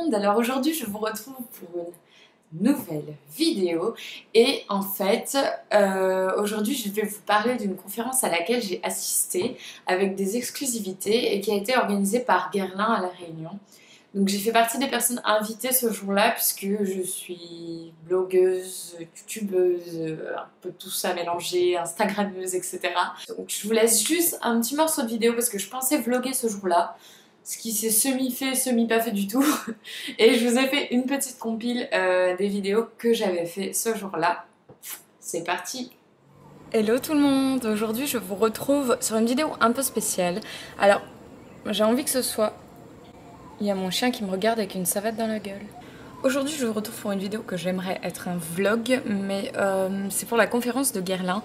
monde, alors aujourd'hui je vous retrouve pour une nouvelle vidéo et en fait aujourd'hui je vais vous parler d'une conférence à laquelle j'ai assisté avec des exclusivités et qui a été organisée par Guerlain à La Réunion. Donc j'ai fait partie des personnes invitées ce jour-là puisque je suis blogueuse, youtubeuse, un peu tout ça mélangé, instagrammeuse, etc. Donc je vous laisse juste un petit morceau de vidéo parce que je pensais vlogger ce jour-là, ce qui s'est semi-fait, semi-pas fait du tout. Et je vous ai fait une petite compile des vidéos que j'avais fait ce jour-là. C'est parti! Hello tout le monde! Aujourd'hui je vous retrouve sur une vidéo un peu spéciale. Alors j'ai envie que ce soit... Il y a mon chien qui me regarde avec une savate dans la gueule. Aujourd'hui je vous retrouve pour une vidéo que j'aimerais être un vlog, mais c'est pour la conférence de Guerlain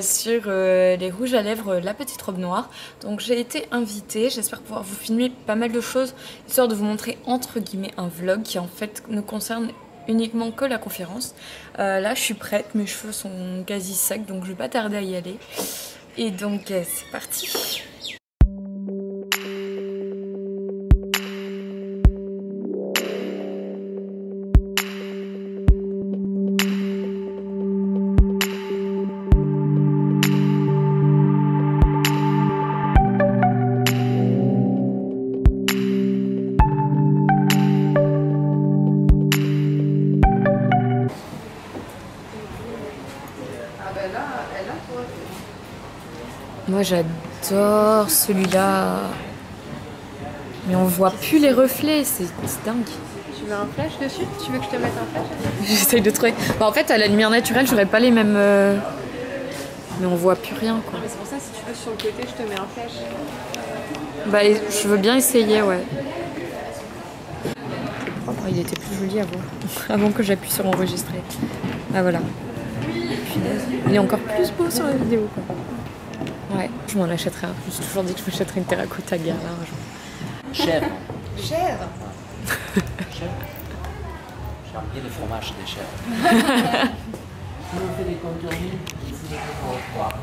sur les rouges à lèvres La Petite Robe Noire. Donc j'ai été invitée, j'espère pouvoir vous filmer pas mal de choses, histoire de vous montrer entre guillemets un vlog qui en fait ne concerne uniquement que la conférence. Là je suis prête, mes cheveux sont quasi secs donc je vais pas tarder à y aller. Et donc c'est parti! Moi j'adore celui-là, mais on voit plus les reflets, c'est dingue. Tu veux un flash dessus? Tu veux que je te mette un flash? J'essaye de trouver. Bah, en fait à la lumière naturelle j'aurais pas les mêmes... Mais on voit plus rien quoi. Mais c'est pour ça, si tu veux sur le côté, je te mets un flash. Bah je veux bien essayer, ouais. Oh, il était plus joli avant que j'appuie sur enregistrer. Ah voilà. Punaise. Il est encore plus beau sur la vidéo quoi. Ouais, je m'en achèterai un. Je me suis toujours dit que je m'achèterais une terracotta Guerlain un jour. Cher. Cher. Cher. J'ai envie de fromage de chèvre. Si on fait des contournis, il faut des contours.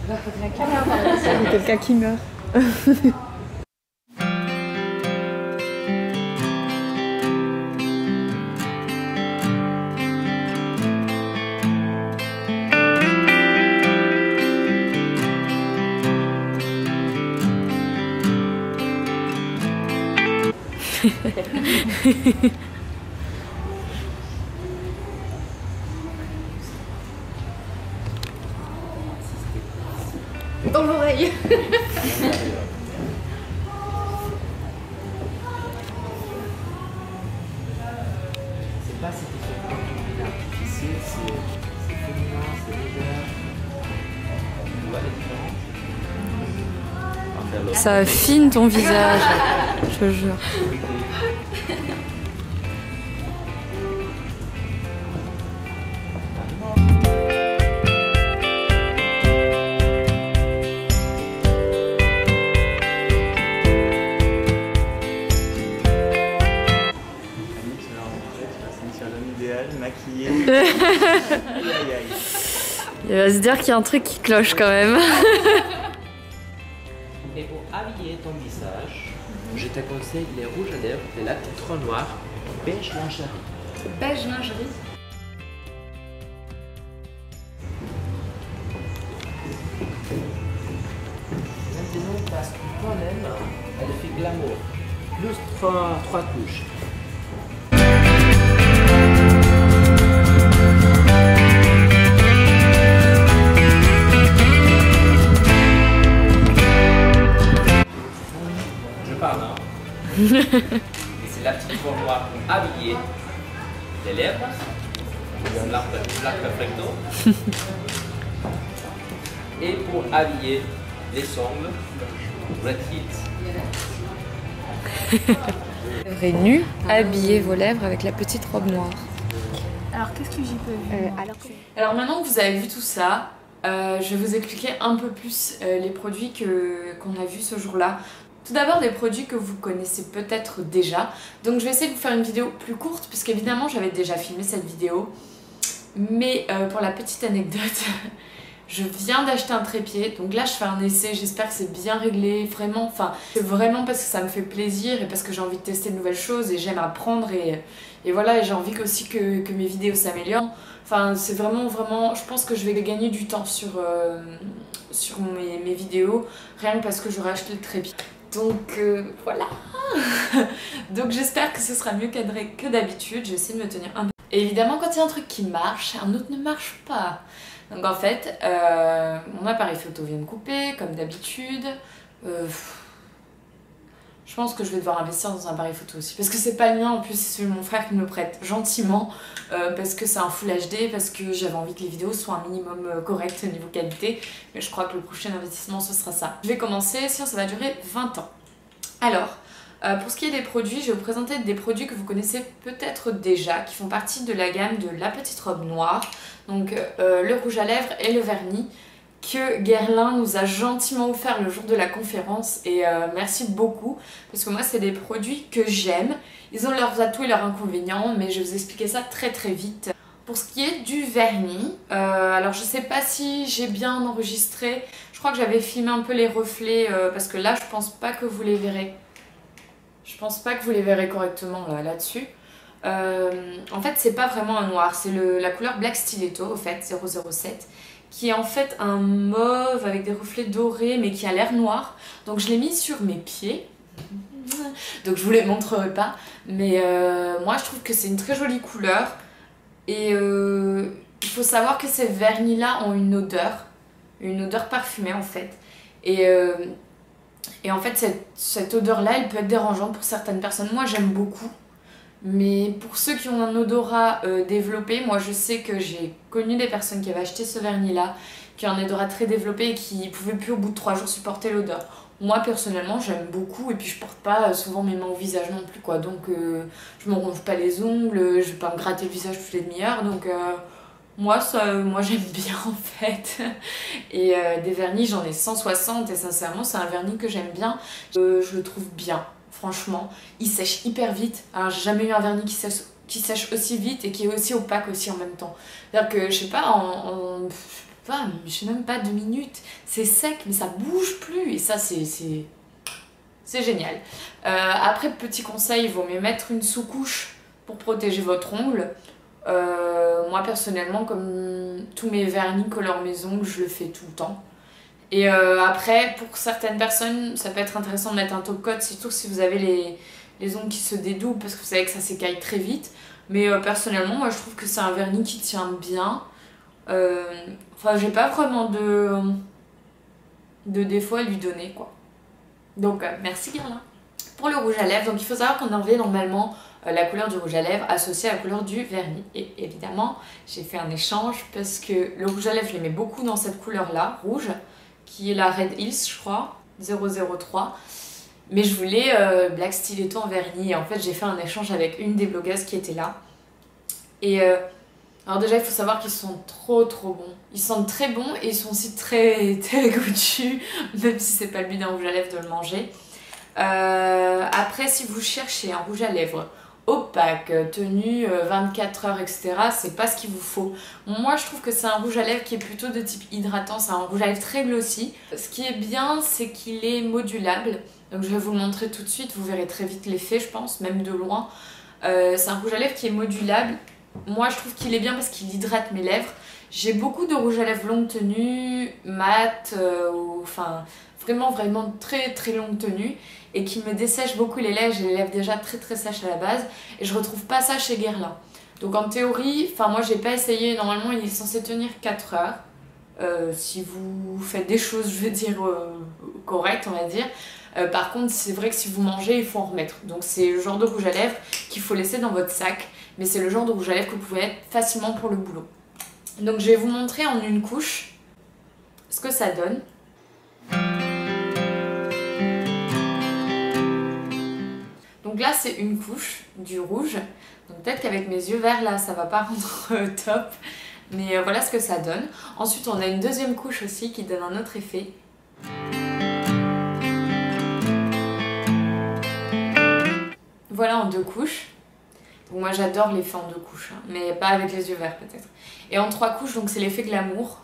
Là, faut que la caméra parle. Il y a quelqu'un qui meurt. Dans l'oreille. C'est pas si c'est artificiel, c'est féminin, c'est légère. Tu vois les différences? Ça affine ton visage, je te jure. Maquillée. Aïe, aïe, aïe. Il va se dire qu'il y a un truc qui cloche quand même. Et pour habiller ton visage, je te conseille les rouges à lèvres de La Petite Robe Noire, beige lingerie. Beige lingerie. Maintenant, parce que toi-même, elle fait glamour. Plus trois couches. Et c'est La Petite Robe Noire pour habiller les lèvres, l'arc recto, et pour habiller les ongles, Red Heat. Lèvres nues, habillez vos lèvres avec La Petite Robe Noire. Alors qu'est-ce que j'y peux Alors maintenant que vous avez vu tout ça, je vais vous expliquer un peu plus les produits qu'on a vus ce jour-là. Tout d'abord des produits que vous connaissez peut-être déjà. Donc je vais essayer de vous faire une vidéo plus courte puisqu'évidemment j'avais déjà filmé cette vidéo. Mais pour la petite anecdote, Je viens d'acheter un trépied, donc là je fais un essai, j'espère que c'est bien réglé, vraiment, enfin, c'est vraiment parce que ça me fait plaisir et parce que j'ai envie de tester de nouvelles choses et j'aime apprendre et voilà, et j'ai envie aussi que mes vidéos s'améliorent. Enfin, c'est vraiment, je pense que je vais gagner du temps sur mes vidéos, rien que parce que j'aurai acheté le trépied. Donc voilà. Donc j'espère que ce sera mieux cadré que d'habitude, je vais essayer de me tenir un peu. Et évidemment, quand il y a un truc qui marche, un autre ne marche pas. Donc en fait, mon appareil photo vient de couper, comme d'habitude. Je pense que je vais devoir investir dans un appareil photo aussi. Parce que c'est pas le mien, en plus c'est celui de mon frère qui me le prête gentiment. Parce que c'est un Full HD, parce que j'avais envie que les vidéos soient un minimum correct au niveau qualité. Mais je crois que le prochain investissement ce sera ça. Je vais commencer, sinon ça va durer 20 ans. Alors, pour ce qui est des produits, je vais vous présenter des produits que vous connaissez peut-être déjà, qui font partie de la gamme de la petite robe noire. Donc le rouge à lèvres et le vernis que Guerlain nous a gentiment offert le jour de la conférence et merci beaucoup parce que moi c'est des produits que j'aime. Ils ont leurs atouts et leurs inconvénients mais je vais vous expliquer ça très vite. Pour ce qui est du vernis, alors je sais pas si j'ai bien enregistré, je crois que j'avais filmé un peu les reflets parce que là je pense pas que vous les verrez. Je pense pas que vous les verrez correctement là-dessus. En fait c'est pas vraiment un noir, c'est la couleur Black Stiletto au fait, 007, qui est en fait un mauve avec des reflets dorés mais qui a l'air noir. Donc je l'ai mis sur mes pieds, donc je vous les montrerai pas, mais moi je trouve que c'est une très jolie couleur et il faut savoir que ces vernis là ont une odeur parfumée en fait et en fait cette odeur là elle peut être dérangeante pour certaines personnes. Moi j'aime beaucoup. Mais pour ceux qui ont un odorat développé, moi je sais que j'ai connu des personnes qui avaient acheté ce vernis là, qui ont un odorat très développé et qui ne pouvaient plus au bout de 3 jours supporter l'odeur. Moi personnellement j'aime beaucoup et puis je porte pas souvent mes mains au visage non plus quoi, donc je me ronge pas les ongles, je vais pas me gratter le visage toutes les demi-heures, donc moi j'aime bien en fait. Et des vernis j'en ai 160 et sincèrement c'est un vernis que j'aime bien, je le trouve bien. Franchement, il sèche hyper vite. Alors j'ai jamais eu un vernis qui sèche aussi vite et qui est aussi opaque aussi en même temps. C'est-à-dire que je sais pas, je sais même pas 2 minutes, c'est sec mais ça bouge plus et ça c'est génial. Après petit conseil, il vaut mieux mettre une sous-couche pour protéger votre ongle. Moi personnellement comme tous mes vernis collent mes ongles, je le fais tout le temps. Et après, pour certaines personnes, ça peut être intéressant de mettre un top coat, surtout si vous avez les ongles qui se dédoublent, parce que vous savez que ça s'écaille très vite. Mais personnellement, moi je trouve que c'est un vernis qui tient bien. Enfin, j'ai pas vraiment de défaut à lui donner, quoi. Donc, merci Guerlain. Pour le rouge à lèvres, donc il faut savoir qu'on enlevait normalement la couleur du rouge à lèvres associée à la couleur du vernis. Et évidemment, j'ai fait un échange parce que le rouge à lèvres, je l'aimais beaucoup dans cette couleur-là, rouge, qui est la Red Hills je crois, 003, mais je voulais Black Stiletto en vernis et en fait j'ai fait un échange avec une des blogueuses qui était là et alors déjà il faut savoir qu'ils sont trop bons, ils sentent très bons et ils sont aussi très goûtus, même si c'est pas le but d'un rouge à lèvres de le manger. Après si vous cherchez un rouge à lèvres opaque, tenu 24 heures, etc. c'est pas ce qu'il vous faut. Moi je trouve que c'est un rouge à lèvres qui est plutôt de type hydratant, c'est un rouge à lèvres très glossy. Ce qui est bien c'est qu'il est modulable, donc je vais vous le montrer tout de suite, vous verrez très vite l'effet je pense, même de loin. C'est un rouge à lèvres qui est modulable, moi je trouve qu'il est bien parce qu'il hydrate mes lèvres. J'ai beaucoup de rouge à lèvres longue tenue, mat, enfin vraiment très longue tenue et qui me dessèche beaucoup les lèvres, j'ai les lèvres déjà très sèches à la base et je retrouve pas ça chez Guerlain. Donc en théorie, enfin moi j'ai pas essayé, normalement il est censé tenir 4 heures si vous faites des choses je veux dire correctes on va dire. Par contre c'est vrai que si vous mangez il faut en remettre, donc c'est le genre de rouge à lèvres qu'il faut laisser dans votre sac, mais c'est le genre de rouge à lèvres que vous pouvez mettre facilement pour le boulot. Donc je vais vous montrer en une couche ce que ça donne. Donc là c'est une couche du rouge, donc peut-être qu'avec mes yeux verts là ça va pas rendre top, mais voilà ce que ça donne. Ensuite on a une deuxième couche aussi qui donne un autre effet. Voilà en 2 couches. Donc moi j'adore l'effet en 2 couches, hein, mais pas avec les yeux verts peut-être. Et en 3 couches donc c'est l'effet glamour.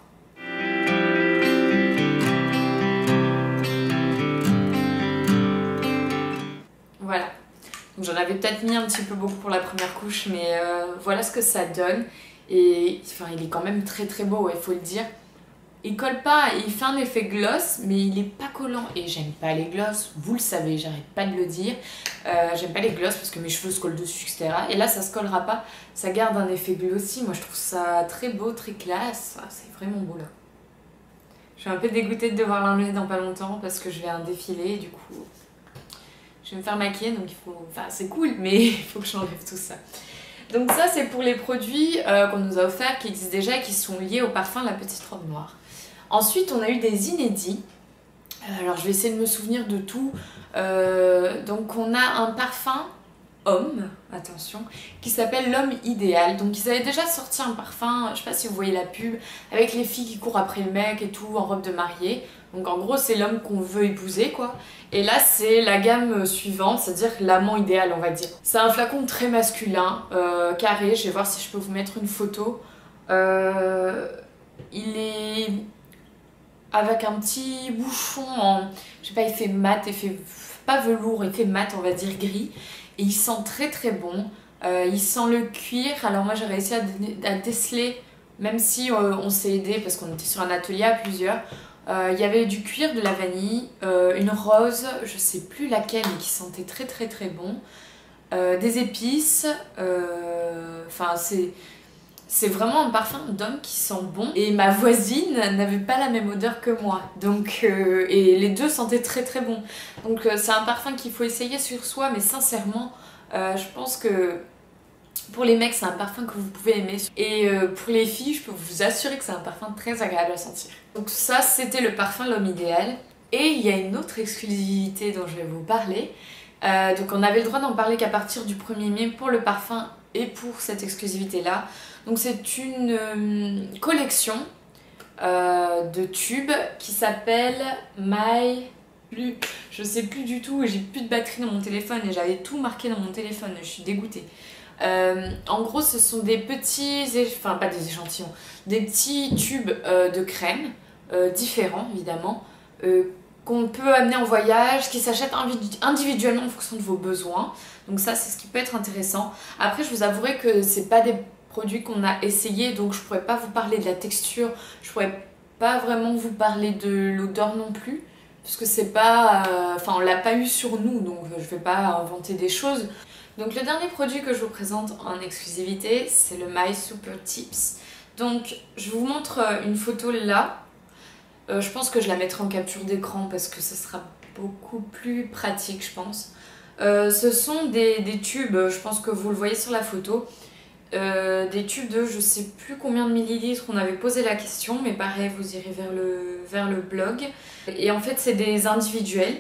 avais peut-être mis un petit peu beaucoup pour la première couche, mais voilà ce que ça donne. Et enfin, il est quand même très très beau, il faut le dire. Il colle pas, il fait un effet gloss, mais il est pas collant. Et j'aime pas les gloss, vous le savez, j'arrête pas de le dire. J'aime pas les gloss parce que mes cheveux se collent dessus, etc. Et là, ça se collera pas, ça garde un effet glossy. Moi, je trouve ça très beau, très classe. C'est vraiment beau là. Je suis un peu dégoûtée de devoir l'enlever dans pas longtemps parce que je vais à un défilé et du coup, je vais me faire maquiller. Donc il faut, enfin, c'est cool, mais il faut que j'enlève tout ça. Donc ça, c'est pour les produits qu'on nous a offerts, qui existent déjà et qui sont liés au parfum La Petite Robe Noire. Ensuite, on a eu des inédits. Alors, je vais essayer de me souvenir de tout. Donc, on a un parfum homme, attention, qui s'appelle L'Homme Idéal. Donc, ils avaient déjà sorti un parfum, je sais pas si vous voyez la pub, avec les filles qui courent après le mec et tout, en robe de mariée. Donc, en gros, c'est l'homme qu'on veut épouser, quoi. Et là, c'est la gamme suivante, c'est-à-dire l'amant idéal, on va dire. C'est un flacon très masculin, carré. Je vais voir si je peux vous mettre une photo. Il est avec un petit bouchon en, je sais pas, il fait mat, il fait pas velours, il fait mat, on va dire gris, et il sent très très bon. Il sent le cuir. Alors moi j'ai réussi à déceler, même si on s'est aidé parce qu'on était sur un atelier à plusieurs. Il y avait du cuir, de la vanille, une rose, je sais plus laquelle, mais qui sentait très très très bon, des épices, enfin c'est vraiment un parfum d'homme qui sent bon. Et ma voisine n'avait pas la même odeur que moi. Donc, et les deux sentaient très très bon. Donc c'est un parfum qu'il faut essayer sur soi. Mais sincèrement, je pense que pour les mecs, c'est un parfum que vous pouvez aimer. Et pour les filles, je peux vous assurer que c'est un parfum très agréable à sentir. Donc ça, c'était le parfum L'Homme Idéal. Et il y a une autre exclusivité dont je vais vous parler. Donc on avait le droit d'en parler qu'à partir du 1er mai pour le parfum et pour cette exclusivité-là. Donc c'est une collection de tubes qui s'appelle je sais plus du tout, j'ai plus de batterie dans mon téléphone et j'avais tout marqué dans mon téléphone, je suis dégoûtée. En gros, ce sont des petits, enfin pas des échantillons, des petits tubes de crème différents évidemment, qu'on peut amener en voyage, qui s'achètent individuellement en fonction de vos besoins. Donc ça, c'est ce qui peut être intéressant. Après, je vous avouerai que c'est pas des produits qu'on a essayés, donc je pourrais pas vous parler de la texture, je pourrais pas vraiment vous parler de l'odeur non plus, parce que c'est pas, enfin on l'a pas eu sur nous, donc je vais pas inventer des choses. Donc le dernier produit que je vous présente en exclusivité, c'est le My Super Tips. Donc je vous montre une photo là. Je pense que je la mettrai en capture d'écran parce que ce sera beaucoup plus pratique, je pense. Ce sont des tubes, je pense que vous le voyez sur la photo, des tubes de je sais plus combien de millilitres. On avait posé la question, mais pareil, vous irez vers le blog. Et en fait, c'est des individuels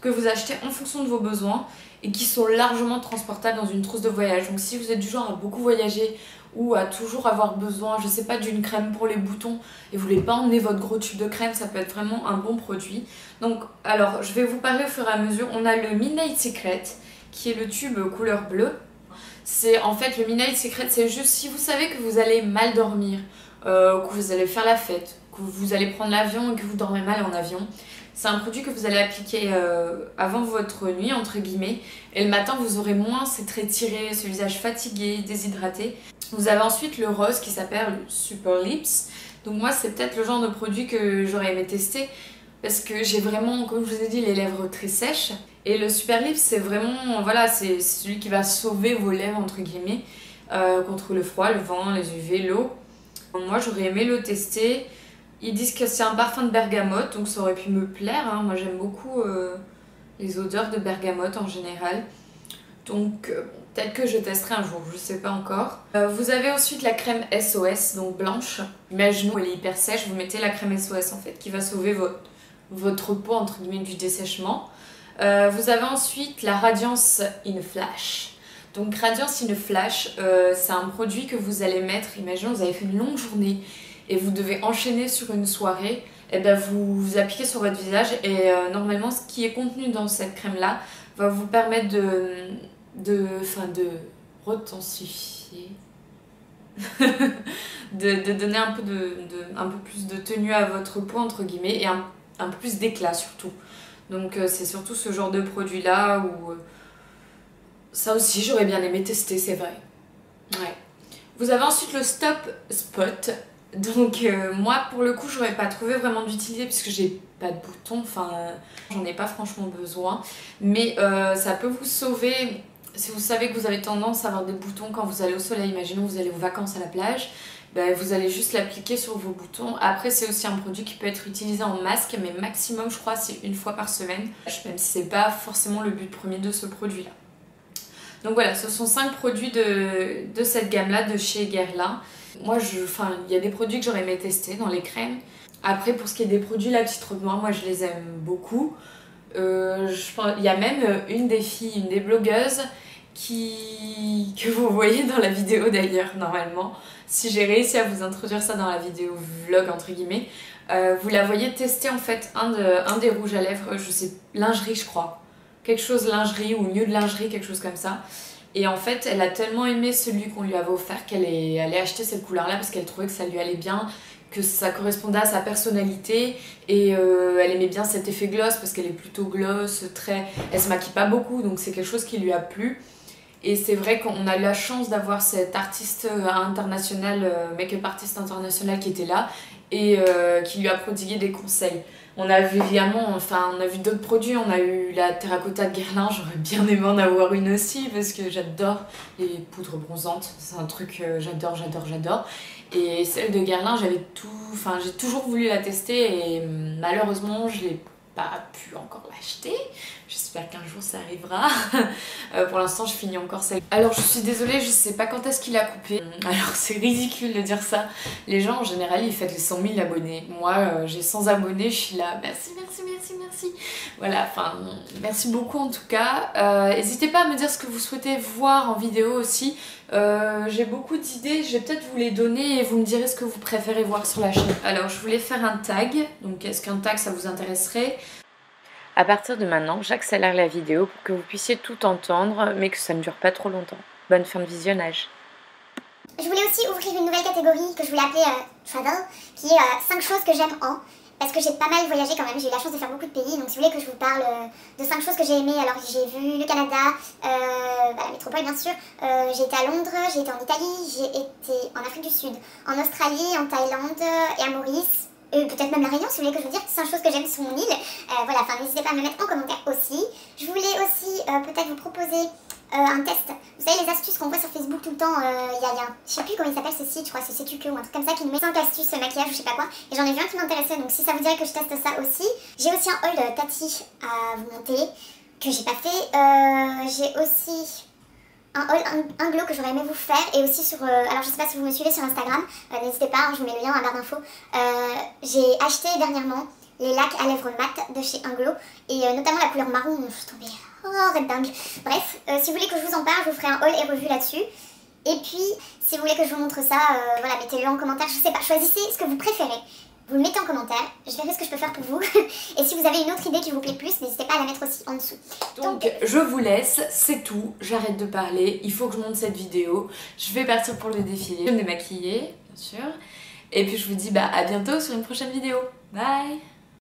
que vous achetez en fonction de vos besoins et qui sont largement transportables dans une trousse de voyage. Donc si vous êtes du genre à beaucoup voyager ou à toujours avoir besoin, je sais pas, d'une crème pour les boutons et vous voulez pas emmener votre gros tube de crème, ça peut être vraiment un bon produit. Donc alors je vais vous parler au fur et à mesure. On a le Midnight Secret qui est le tube couleur bleue. C'est en fait le Midnight Secret, c'est juste si vous savez que vous allez mal dormir, que vous allez faire la fête, que vous allez prendre l'avion et que vous dormez mal en avion. C'est un produit que vous allez appliquer avant votre nuit, entre guillemets. Et le matin, vous aurez moins ces traits tirés, ce visage fatigué, déshydraté. Vous avez ensuite le rose qui s'appelle le Super Lips. Donc moi, c'est peut-être le genre de produit que j'aurais aimé tester. Parce que j'ai vraiment, comme je vous ai dit, les lèvres très sèches. Et le Super Lips, c'est vraiment, voilà, c'est celui qui va sauver vos lèvres, entre guillemets, contre le froid, le vent, les UV, l'eau. Moi, j'aurais aimé le tester. Ils disent que c'est un parfum de bergamote, donc ça aurait pu me plaire. Hein. Moi, j'aime beaucoup les odeurs de bergamote en général. Donc, peut-être que je testerai un jour, je sais pas encore. Vous avez ensuite la crème SOS, donc blanche. Imaginons qu'elle est hyper sèche, vous mettez la crème SOS en fait, qui va sauver votre peau, entre guillemets, du dessèchement. Vous avez ensuite la Radiance in Flash. Donc, Radiance in Flash, c'est un produit que vous allez mettre, imaginons vous avez fait une longue journée et vous devez enchaîner sur une soirée, et ben vous appliquez sur votre visage et normalement ce qui est contenu dans cette crème là va vous permettre de retensifier, de donner un peu plus de tenue à votre peau entre guillemets et un peu plus d'éclat surtout. Donc c'est surtout ce genre de produit là où Ça aussi, j'aurais bien aimé tester, c'est vrai. Ouais. Vous avez ensuite le Stop Spot. Donc moi, pour le coup, j'aurais pas trouvé vraiment d'utilité puisque j'ai pas de boutons. Enfin, j'en ai pas franchement besoin. Mais ça peut vous sauver si vous savez que vous avez tendance à avoir des boutons quand vous allez au soleil. Imaginons que vous allez aux vacances à la plage. Ben, vous allez juste l'appliquer sur vos boutons. Après, c'est aussi un produit qui peut être utilisé en masque, mais maximum, je crois, c'est une fois par semaine. Même si c'est pas forcément le but premier de ce produit-là. Donc voilà, ce sont 5 produits de cette gamme-là de chez Guerlain. Moi, il y a des produits que j'aurais aimé tester dans les crèmes. Après, pour ce qui est des produits, la petite robe noire, moi je les aime beaucoup. Il y a même une des filles, une des blogueuses, que vous voyez dans la vidéo d'ailleurs, normalement. Si j'ai réussi à vous introduire ça dans la vidéo vlog, entre guillemets, vous la voyez tester en fait un des rouges à lèvres, je sais, lingerie je crois. Quelque chose lingerie ou nude lingerie, quelque chose comme ça. Et en fait, elle a tellement aimé celui qu'on lui avait offert qu'elle est allée acheter cette couleur-là parce qu'elle trouvait que ça lui allait bien, que ça correspondait à sa personnalité et elle aimait bien cet effet gloss parce qu'elle est plutôt gloss, elle se maquille pas beaucoup donc c'est quelque chose qui lui a plu. Et c'est vrai qu'on a eu la chance d'avoir cet artiste international, make-up artiste international qui était là et qui lui a prodigué des conseils. On a vu évidemment, on a vu d'autres produits, on a eu la terracotta de Guerlain, j'aurais bien aimé en avoir une aussi parce que j'adore les poudres bronzantes, c'est un truc que j'adore. Et celle de Guerlain, j'ai toujours voulu la tester et malheureusement je l'ai pas pu encore l'acheter. J'espère qu'un jour ça arrivera. Pour l'instant je finis encore celle. Alors je suis désolée, je sais pas quand est-ce qu'il a coupé. Alors c'est ridicule de dire ça. Les gens en général ils fêtent les 100 000 abonnés. Moi j'ai 100 abonnés, je suis là. Merci. Voilà, merci beaucoup en tout cas. N'hésitez pas à me dire ce que vous souhaitez voir en vidéo aussi. J'ai beaucoup d'idées, je vais peut-être vous les donner et vous me direz ce que vous préférez voir sur la chaîne. Alors je voulais faire un tag, donc est-ce qu'un tag ça vous intéresserait? À partir de maintenant, j'accélère la vidéo pour que vous puissiez tout entendre, mais que ça ne dure pas trop longtemps. Bonne fin de visionnage. Je voulais aussi ouvrir une nouvelle catégorie que je voulais appeler Travel, qui est 5 choses que j'aime en. Parce que j'ai pas mal voyagé quand même, j'ai eu la chance de faire beaucoup de pays, donc si vous voulez que je vous parle de 5 choses que j'ai aimées, alors j'ai vu le Canada, la métropole bien sûr, j'ai été à Londres, j'ai été en Italie, j'ai été en Afrique du Sud, en Australie, en Thaïlande et à Maurice. Peut-être même la Réunion si vous voulez que je vous dise 5 choses que j'aime sur mon île. Voilà, enfin n'hésitez pas à me mettre en commentaire aussi. Je voulais aussi peut-être vous proposer un test. Vous savez les astuces qu'on voit sur Facebook tout le temps, y a je sais plus comment il s'appelle ce site, je crois que c'est Sais-tu que ou un truc comme ça qui nous met 5 astuces maquillage ou je sais pas quoi. Et j'en ai vu un qui m'intéressait donc si ça vous dirait que je teste ça aussi. J'ai aussi un haul Tati à vous monter que j'ai pas fait. J'ai aussi un haul, un glow que j'aurais aimé vous faire et aussi sur, alors je sais pas si vous me suivez sur Instagram, n'hésitez pas, je vous mets le lien en barre d'infos. J'ai acheté dernièrement les lacs à lèvres mat de chez Unglow et notamment la couleur marron, je suis tombée red dingue. Bref, si vous voulez que je vous en parle, je vous ferai un haul et revue là-dessus. Et puis, si vous voulez que je vous montre ça, voilà, mettez-le en commentaire, je sais pas, choisissez ce que vous préférez. Vous le mettez en commentaire, je verrai ce que je peux faire pour vous. Et si vous avez une autre idée qui vous plaît plus, n'hésitez pas à la mettre aussi en dessous. Donc je vous laisse, c'est tout, j'arrête de parler, il faut que je monte cette vidéo. Je vais partir pour le défilé, je vais me démaquiller, bien sûr. Et puis je vous dis à bientôt sur une prochaine vidéo. Bye!